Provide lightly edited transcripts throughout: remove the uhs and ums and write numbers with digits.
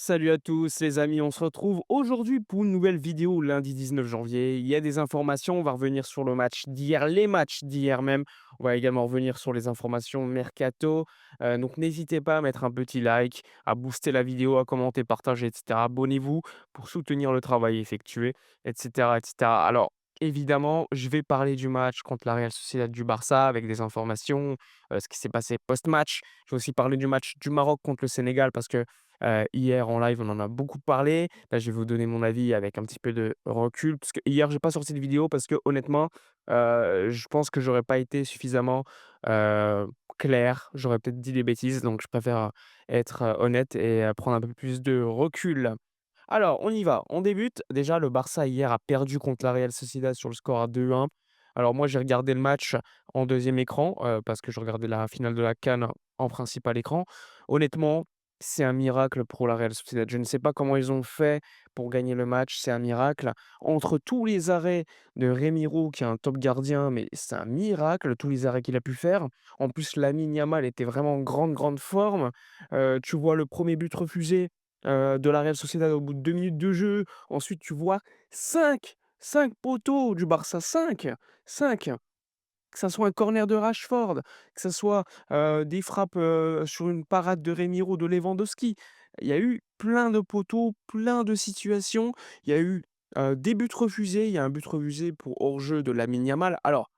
Salut à tous les amis, on se retrouve aujourd'hui pour une nouvelle vidéo lundi 19 janvier. Il y a des informations, on va revenir sur le match d'hier, les matchs d'hier même. On va également revenir sur les informations mercato. Donc n'hésitez pas à mettre un petit like, à booster la vidéo, à commenter, partager, etc. Abonnez-vous pour soutenir le travail effectué, etc. etc. Alors évidemment, je vais parler du match contre la Real Sociedad du Barça avec des informations, ce qui s'est passé post-match. Je vais aussi parler du match du Maroc contre le Sénégal parce que hier en live, on en a beaucoup parlé. Là, je vais vous donner mon avis avec un petit peu de recul, parce que hier, j'ai pas sorti de vidéo parce que honnêtement, je pense que j'aurais pas été suffisamment, heu, clair. J'aurais peut-être dit des bêtises, donc je préfère, être, honnête et prendre un peu plus de recul. Alors, on y va, on débute. Déjà, le Barça hier a perdu contre la Real Sociedad sur le score à 2-1. Alors moi, j'ai regardé le match en deuxième écran, parce que je regardais la finale de la CAN en principal écran. Honnêtement, c'est un miracle pour la Real Sociedad. Je ne sais pas comment ils ont fait pour gagner le match, c'est un miracle. Entre tous les arrêts de Remiro, qui est un top gardien, mais c'est un miracle, tous les arrêts qu'il a pu faire. En plus, Lamine Yamal était vraiment en grande, grande forme. Tu vois le premier but refusé, de la Real Sociedad au bout de 2 minutes de jeu. Ensuite, tu vois cinq poteaux du Barça, 5. Que ça soit un corner de Rashford, que ça soit, des frappes, sur une parade de Remiro, de Lewandowski. Il y a eu plein de poteaux, plein de situations. Il y a eu, des buts refusés. Il y a un but refusé pour hors-jeu de Lamine Yamal. Alors,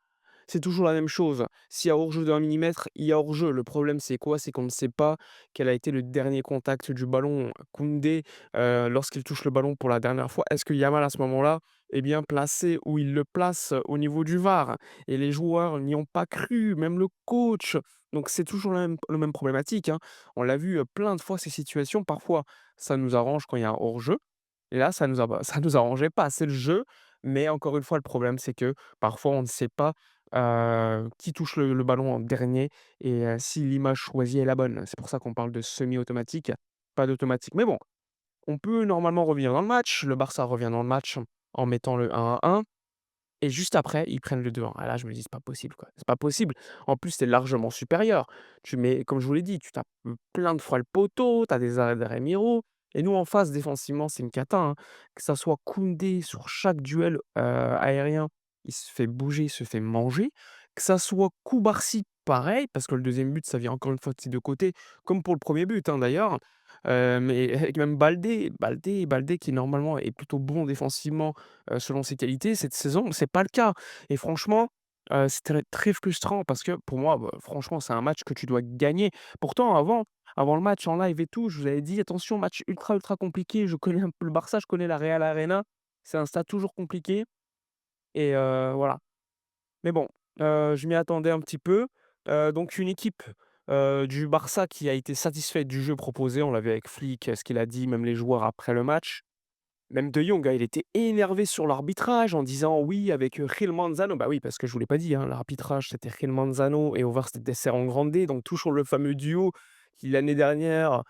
c'est toujours la même chose. S'il y a hors-jeu d'1 millimètre, il y a hors-jeu. Le problème, c'est quoi? C'est qu'on ne sait pas quel a été le dernier contact du ballon. Koundé, lorsqu'il touche le ballon pour la dernière fois, est-ce que Yamal, à ce moment-là, est bien placé où il le place au niveau du VAR? Et les joueurs n'y ont pas cru, même le coach. Donc c'est toujours la même problématique, hein. On l'a vu, plein de fois ces situations. Parfois, ça nous arrange quand il y a un hors-jeu et là, ça nous arrangeait pas. C'est le jeu, mais encore une fois, le problème, c'est que parfois, on ne sait pas, qui touche le ballon en dernier et si l'image choisie est la bonne. C'est pour ça qu'on parle de semi-automatique, pas d'automatique. Mais bon, on peut normalement revenir dans le match. Le Barça revient dans le match en mettant le 1-1 et juste après, ils prennent le 2-1. Ah là, je me dis: «C'est pas possible, quoi. C'est pas possible». En plus, tu es largement supérieur. Tu mets comme je vous l'ai dit, tu tapes, plein de fois le poteau, tu as des arrêts de Remiro et nous, en face, défensivement, c'est une cata, hein. Que ça soit Koundé sur chaque duel, aérien, il se fait bouger, il se fait manger. Que ça soit Koubarsi, pareil, parce que le deuxième but, ça vient encore une fois de ses 2 côtés, comme pour le premier but, hein, d'ailleurs. Mais avec même Baldé qui normalement est plutôt bon défensivement, selon ses qualités, cette saison, c'est pas le cas et franchement, c'est très très frustrant parce que pour moi, bah, franchement, c'est un match que tu dois gagner. Pourtant avant le match en live et tout, je vous avais dit: «Attention, match ultra, ultra compliqué». Je connais un peu le Barça, je connais la Real Arena. C'est un stade toujours compliqué et voilà. Mais bon, je m'y attendais un petit peu. Donc une équipe, du Barça qui a été satisfaite du jeu proposé. On l'a vu avec Flick, ce qu'il a dit, même les joueurs après le match. Même De Jong, hein, il était énervé sur l'arbitrage en disant: «Oui, avec, Gil Manzano». Bah oui, parce que je vous l'ai pas dit, hein, l'arbitrage, c'était Gil Manzano et au VAR, c'était Desser Grande. Donc toujours le fameux duo qui, l'année dernière,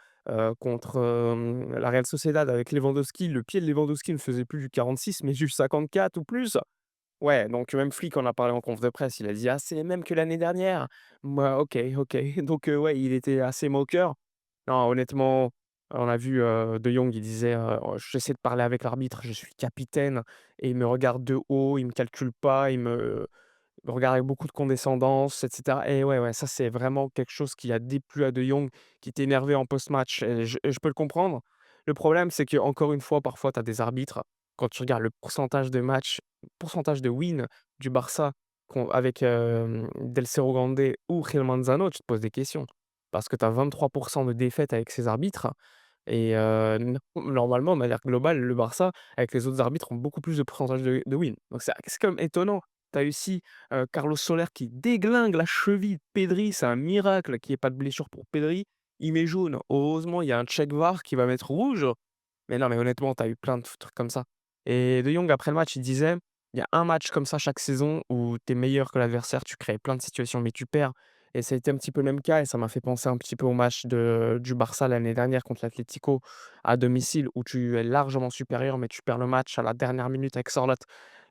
contre, la Real Sociedad avec Lewandowski, le pied de Lewandowski ne faisait plus du 46 mais juste 54 ou plus. Ouais, donc même Flick en a parlé en conf de presse, il a dit: «Ah, c'est les mêmes que l'année dernière». Bah, OK, OK. Donc ouais, il était assez moqueur. Non, honnêtement, on a vu, De Jong, il disait, «Oh, j'essaie de parler avec l'arbitre, je suis capitaine et il me regarde de haut, il me calcule pas, il me regarde avec beaucoup de condescendance» et cetera et ouais, ouais, ça, c'est vraiment quelque chose qui a déplu à De Jong, qui était énervé en post-match et je peux le comprendre. Le problème, c'est qu'encore une fois, parfois, tu as des arbitres, quand tu regardes le pourcentage de matchs, pourcentage de win du Barça avec, Del Cerro Grande ou Gil Manzano, tu te poses des questions. Parce que tu as 23 de défaites avec ces arbitres et normalement, de manière globale, le Barça, avec les autres arbitres, ont beaucoup plus de pourcentage de win. Donc c'est quand même étonnant. Tu as aussi, Carlos Soler qui déglingue la cheville de Pedri, c'est un miracle qu'il y ait pas de blessure pour Pedri. Il met jaune, heureusement, il y a un check VAR qui va mettre rouge. Mais non, mais honnêtement, tu as eu plein de trucs comme ça et De Jong, après le match, il disait: «Il y a un match comme ça chaque saison où tu es meilleur que l'adversaire, tu crées plein de situations, mais tu perds» et ça a été un petit peu le même cas et ça m'a fait penser un petit peu au match du Barça l'année dernière contre l'Atlético à domicile où tu es largement supérieur, mais tu perds le match à la dernière minute avec Sorloth.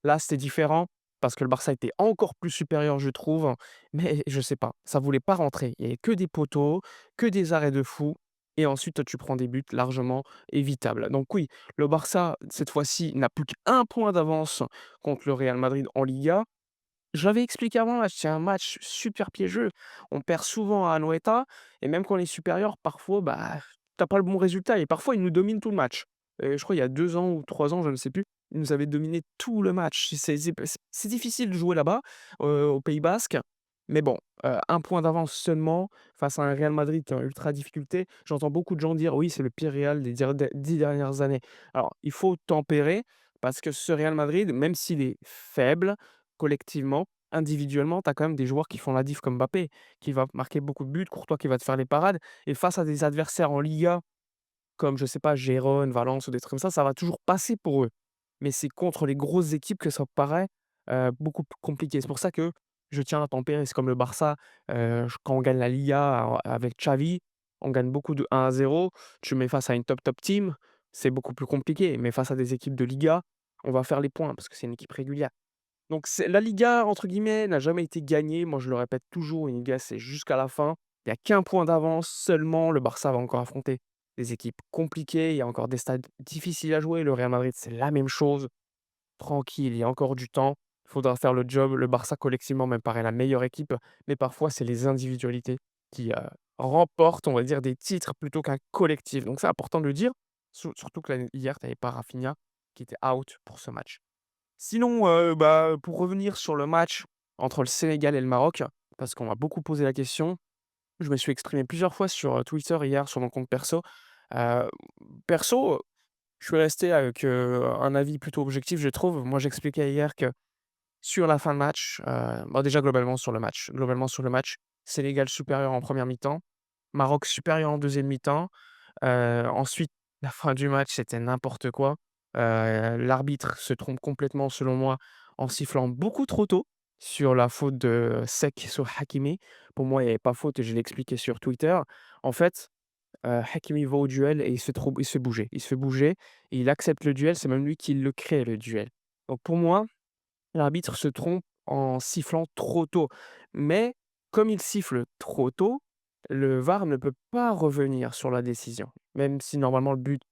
Là, c'était différent parce que le Barça était encore plus supérieur, je trouve, mais je sais pas, ça voulait pas rentrer. Il y avait que des poteaux, que des arrêts de fou et ensuite tu prends des buts largement évitables. Donc oui, le Barça, cette fois-ci, n'a plus qu'1 point d'avance contre le Real Madrid en Liga. Je l'avais expliqué avant le match, c'est un match super piégeux. On perd souvent à Anoeta et même quand on est supérieur, parfois, bah, tu pas le bon résultat et parfois ils nous dominent tout le match. Je crois il y a 2 ans ou 3 ans, je ne sais plus, ils nous avaient dominé tout le match. C'est difficile de jouer là-bas, au Pays basque, mais bon, 1 point d'avance seulement face à un Real Madrid qui est en ultra difficulté. J'entends beaucoup de gens dire: «Oui, c'est le pire Real des 10 dernières années». Alors, il faut tempérer parce que ce Real Madrid, même s'il est faible, collectivement, individuellement, tu as quand même des joueurs qui font la diff comme Mbappé, qui va marquer beaucoup de buts, Courtois qui va te faire les parades et face à des adversaires en Liga comme, je sais pas, Gérone, Valence ou des trucs comme ça va toujours passer pour eux. Mais c'est contre les grosses équipes que ça paraît, beaucoup plus compliqué. C'est pour ça que je tiens à tempérer. C'est comme le Barça, quand on gagne la Liga avec Xavi, on gagne beaucoup de 1-0. Tu mets face à une top team, c'est beaucoup plus compliqué. Mais face à des équipes de Liga, on va faire les points parce que c'est une équipe régulière. Donc c'est la Liga, entre guillemets, n'a jamais été gagnée. Moi, je le répète toujours, une Liga, c'est jusqu'à la fin. Il y a qu'un point d'avance seulement. Le Barça va encore affronter des équipes compliquées. Il y a encore des stades difficiles à jouer. Le Real Madrid, c'est la même chose. Tranquille, il y a encore du temps. Il faudra faire le job. Le Barça, collectivement, me paraît la meilleure équipe. Mais parfois, c'est les individualités qui remportent, on va dire, des titres plutôt qu'un collectif. Donc c'est important de le dire. Surtout que hier, tu n'avais pas Rafinha qui était out pour ce match. Sinon, bah, pour revenir sur le match entre le Sénégal et le Maroc, parce qu'on m'a beaucoup posé la question, je me suis exprimé plusieurs fois sur, Twitter hier sur mon compte perso. Heu, perso, je suis resté avec, un avis plutôt objectif, je trouve. Moi, j'expliquais hier que sur la fin de match, bon déjà globalement sur le match, Sénégal supérieur en première mi-temps, Maroc supérieur en deuxième mi-temps. Ensuite, la fin du match, c'était n'importe quoi. L'arbitre se trompe complètement selon moi en sifflant beaucoup trop tôt sur la faute de Seck sur Hakimi. Pour moi, il y avait pas faute et je l'ai expliqué sur Twitter. En fait, Hakimi va au duel et il se fait bouger. Il se fait bouger et il accepte le duel, c'est même lui qui le crée le duel. Donc pour moi, l'arbitre se trompe en sifflant trop tôt. Mais comme il siffle trop tôt, le VAR ne peut pas revenir sur la décision. Même si normalement le but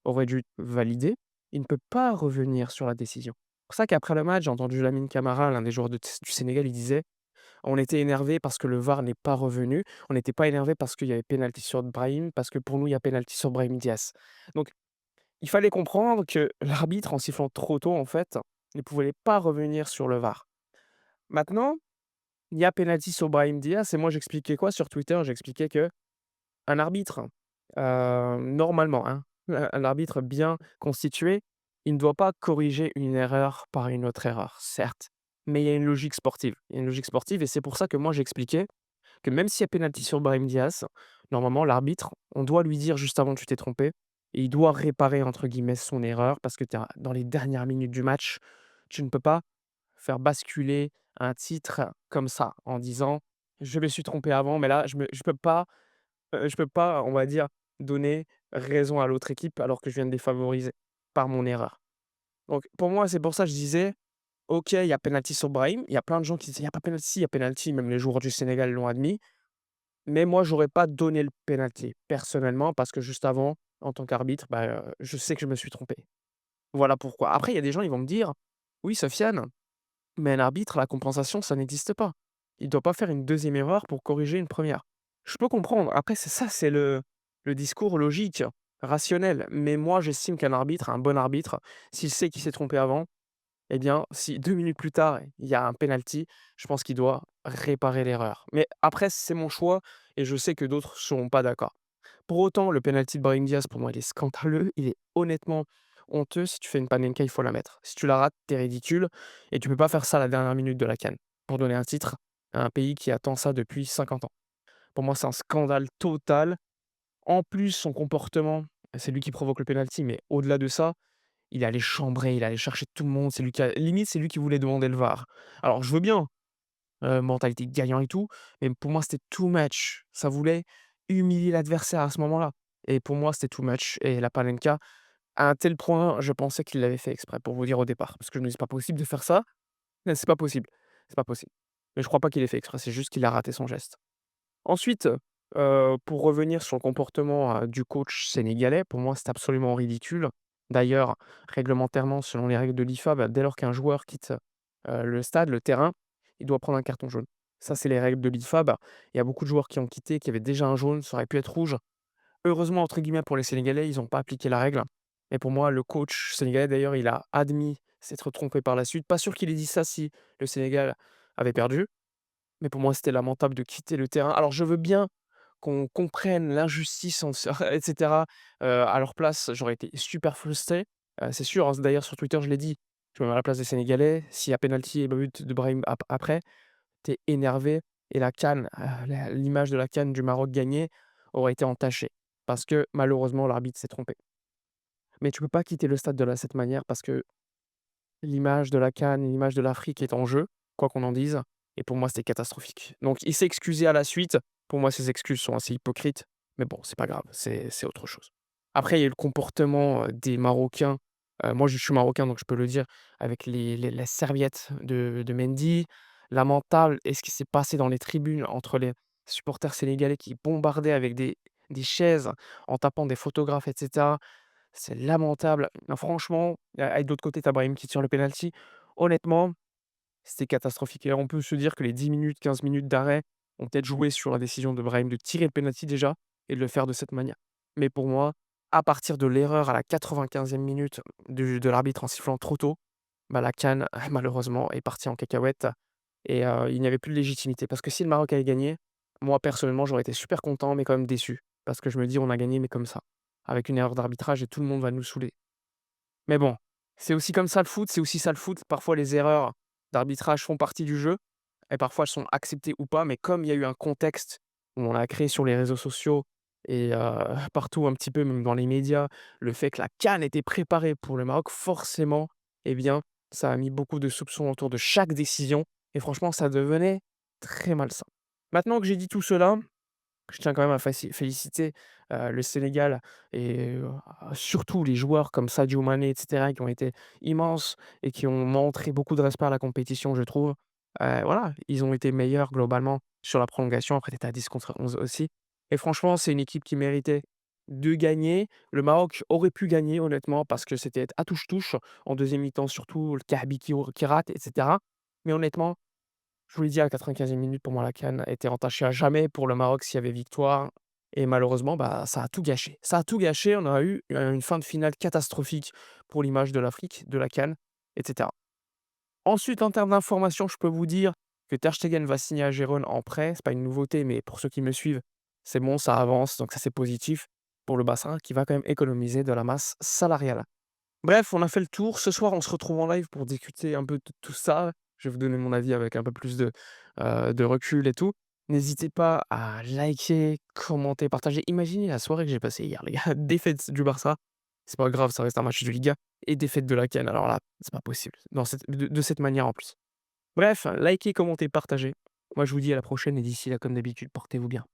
aurait dû valider, il ne peut pas revenir sur la décision. C'est pour ça qu'après le match, j'ai entendu Lamine Camara, l'un des joueurs du Sénégal, il disait: «On était énervé parce que le VAR n'est pas revenu. On n'était pas énervé parce qu'il y avait pénalty sur Brahim, parce que pour nous, il y a pénalty sur Brahim Diaz». Donc il fallait comprendre que l'arbitre, en sifflant trop tôt, en fait, ne pouvait pas revenir sur le VAR. Maintenant, il y a pénalty sur Brahim Diaz et moi j'expliquais quoi sur Twitter? J'expliquais qu'un arbitre, normalement, hein, un arbitre bien constitué, il ne doit pas corriger une erreur par une autre erreur, certes, mais il y a une logique sportive. Il y a une logique sportive et c'est pour ça que moi j'expliquais que même s'il y a pénalty sur Brahim Diaz, normalement l'arbitre, on doit lui dire juste avant: «Tu t'es trompé» et il doit «réparer» entre guillemets son erreur parce que tu es dans les dernières minutes du match. Tu ne peux pas faire basculer un titre comme ça en disant: «Je me suis trompé avant, mais là je peux pas, on va dire, donner raison à l'autre équipe alors que je viens de les favoriser par mon erreur». Donc pour moi, c'est pour ça que je disais: «OK, il y a penalty sur Brahim». Il y a plein de gens qui disaient: «Il y a pas penalty, il y a penalty», même les joueurs du Sénégal l'ont admis. Mais moi, j'aurais pas donné le penalty personnellement parce que juste avant, en tant qu'arbitre, bah, je sais que je me suis trompé. Voilà pourquoi. Après, il y a des gens, ils vont me dire: «Oui, Sofiane, mais un arbitre, la compensation, ça n'existe pas. Il doit pas faire une deuxième erreur pour corriger une première. Je peux comprendre. Après, c'est ça, c'est le discours logique, rationnel. Mais moi, j'estime qu'un arbitre, un bon arbitre, s'il sait qu'il s'est trompé avant, eh bien, si 2 minutes plus tard, il y a un penalty, je pense qu'il doit réparer l'erreur. Mais après, c'est mon choix et je sais que d'autres ne seront pas d'accord. Pour autant, le penalty de Brahim Diaz, pour moi, il est scandaleux. Il est honnêtement honteux. Si tu fais une panenka, il faut la mettre. Si tu la rates, tu ridicule et tu peux pas faire ça à la dernière minute de la CAN pour donner un titre à un pays qui attend ça depuis 50 ans. Pour moi, c'est un scandale total. En plus, son comportement, c'est lui qui provoque le penalty, mais au-delà de ça, il est allé chambrer, il est allé chercher tout le monde. C'est lui qui a limite, c'est lui qui voulait demander le VAR. Alors je veux bien, mentalité de gagnant et tout, mais pour moi, c'était too much. Ça voulait humilier l'adversaire à ce moment-là et pour moi, c'était too much et la Panenka, à un tel point, je pensais qu'il l'avait fait exprès pour vous dire au départ. Parce que je me dis: «C'est pas possible de faire ça, c'est pas possible, c'est pas possible». Mais je crois pas qu'il ait fait exprès, c'est juste qu'il a raté son geste. Ensuite, Pour revenir sur le comportement, du coach sénégalais, pour moi, c'est absolument ridicule. D'ailleurs, réglementairement, selon les règles de l'IFA, dès lors qu'un joueur quitte, le stade, le terrain, il doit prendre un carton jaune. Ça, c'est les règles de l'IFA. Il y a beaucoup de joueurs qui ont quitté, qui avaient déjà un jaune, ça aurait pu être rouge. Heureusement, entre guillemets, pour les Sénégalais, ils ont pas appliqué la règle. Et pour moi, le coach sénégalais, d'ailleurs, il a admis s'être trompé par la suite. Pas sûr qu'il ait dit ça si le Sénégal avait perdu, mais pour moi, c'était lamentable de quitter le terrain. Alors, je veux bien qu'on comprenne l'injustice et cetera, à leur place, j'aurais été super frustré, c'est sûr, hein. D'ailleurs, sur Twitter, je l'ai dit, je me mets à la place des Sénégalais. S'il y a pénalty et but de Brahim après, tu énervé et la CAN, l'image de la CAN du Maroc gagnée aurait été entachée parce que malheureusement, l'arbitre s'est trompé. Mais tu peux pas quitter le stade de cette manière parce que l'image de la CAN, l'image de l'Afrique est en jeu, quoi qu'on en dise, et pour moi, c'était catastrophique. Donc il s'est excusé à la suite. Pour moi, ses excuses sont assez hypocrites, mais bon, c'est pas grave, c'est autre chose. Après, il y a eu le comportement, des Marocains, moi, je suis marocain, donc je peux le dire, avec les serviettes de Mendy, lamentable, et ce qui s'est passé dans les tribunes entre les supporters sénégalais qui bombardaient avec des chaises en tapant des photographes et cetera. C'est lamentable. Non, franchement, et de l'autre côté, tu Brahim qui tire le penalty. Honnêtement, c'était catastrophique et on peut se dire que les 10 minutes, 15 minutes d'arrêt ont peut-être joué sur la décision de Brahim de tirer le penalty déjà et de le faire de cette manière. Mais pour moi, à partir de l'erreur à la 95e minute de l'arbitre en sifflant trop tôt, la CAN, malheureusement, est partie en cacahuète et il n'y avait plus de légitimité. Parce que si le Maroc avait gagné, moi personnellement, j'aurais été super content, mais quand même déçu. Parce que je me dis: «On a gagné, mais comme ça, avec une erreur d'arbitrage et tout le monde va nous saouler». Mais bon, c'est aussi comme ça le foot, c'est aussi ça le foot. Parfois les erreurs d'arbitrage font partie du jeu et parfois elles sont acceptées ou pas, mais comme il y a eu un contexte où on l'a créé sur les réseaux sociaux et partout un petit peu, même dans les médias, le fait que la CAN était préparée pour le Maroc, forcément, eh bien, ça a mis beaucoup de soupçons autour de chaque décision et franchement, ça devenait très malsain. Maintenant que j'ai dit tout cela, je tiens quand même à féliciter, le Sénégal et surtout les joueurs comme Sadio Mané et cetera qui ont été immenses et qui ont montré beaucoup de respect à la compétition, je trouve. Voilà, ils ont été meilleurs globalement sur la prolongation. Après, tu étais à 10 contre 11 aussi et franchement, c'est une équipe qui méritait de gagner. Le Maroc aurait pu gagner honnêtement parce que c'était à touche-touche. En deuxième mi-temps surtout, le Khabi qui rate et cetera. Mais honnêtement, je vous l'ai dit à la 95e minute, pour moi, la CAN était entachée à jamais pour le Maroc s'il y avait victoire et malheureusement, ça a tout gâché. Ça a tout gâché, on a eu, une fin de finale catastrophique pour l'image de l'Afrique, de la CAN et cetera. Ensuite, en termes d'informations, je peux vous dire que Ter Stegen va signer à Gérone en prêt. C'est pas une nouveauté, mais pour ceux qui me suivent, c'est bon, ça avance, donc ça, c'est positif pour le bassin qui va quand même économiser de la masse salariale. Bref, on a fait le tour. Ce soir, on se retrouve en live pour discuter un peu de tout ça. Je vais vous donner mon avis avec un peu plus de recul et tout. N'hésitez pas à liker, commenter, partager. Imaginez la soirée que j'ai passée hier, les gars. Défaite du Barça, c'est pas grave, ça reste un match de Liga et défaite de la CAN. Alors là, c'est pas possible dans de cette manière en plus. Bref, likez, commentez, partagez. Moi, je vous dis à la prochaine et d'ici là, comme d'habitude, portez-vous bien.